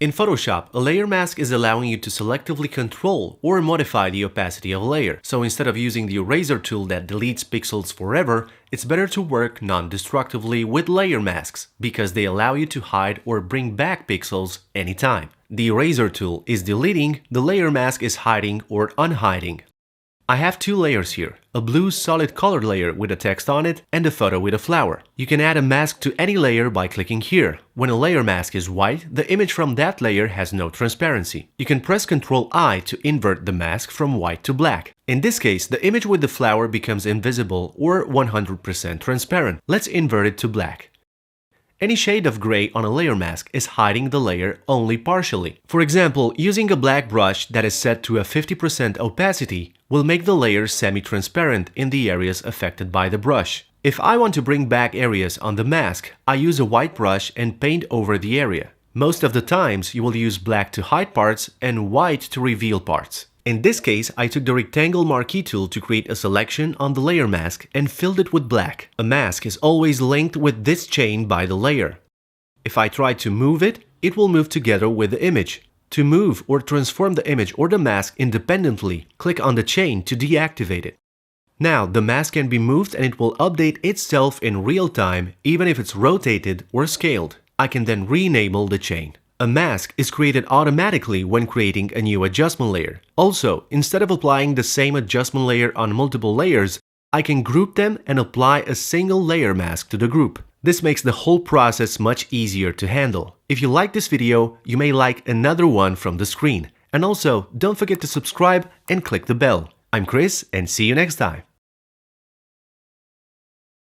In Photoshop, a layer mask is allowing you to selectively control or modify the opacity of a layer. So instead of using the eraser tool that deletes pixels forever, it's better to work non-destructively with layer masks because they allow you to hide or bring back pixels anytime. The eraser tool is deleting, the layer mask is hiding or unhiding. I have two layers here, a blue solid color layer with a text on it and a photo with a flower. You can add a mask to any layer by clicking here. When a layer mask is white, the image from that layer has no transparency. You can press Ctrl-I to invert the mask from white to black. In this case, the image with the flower becomes invisible or 100% transparent. Let's invert it to black. Any shade of gray on a layer mask is hiding the layer only partially. For example, using a black brush that is set to a 50% opacity will make the layer semi-transparent in the areas affected by the brush. If I want to bring back areas on the mask, I use a white brush and paint over the area. Most of the times you will use black to hide parts and white to reveal parts. In this case, I took the rectangle marquee tool to create a selection on the layer mask and filled it with black. A mask is always linked with this chain by the layer. If I try to move it, it will move together with the image. To move or transform the image or the mask independently, click on the chain to deactivate it. Now, the mask can be moved and it will update itself in real time, even if it's rotated or scaled. I can then re-enable the chain. A mask is created automatically when creating a new adjustment layer. Also, instead of applying the same adjustment layer on multiple layers, I can group them and apply a single layer mask to the group. This makes the whole process much easier to handle. If you like this video, you may like another one from the screen. And also, don't forget to subscribe and click the bell. I'm Chris, and see you next time.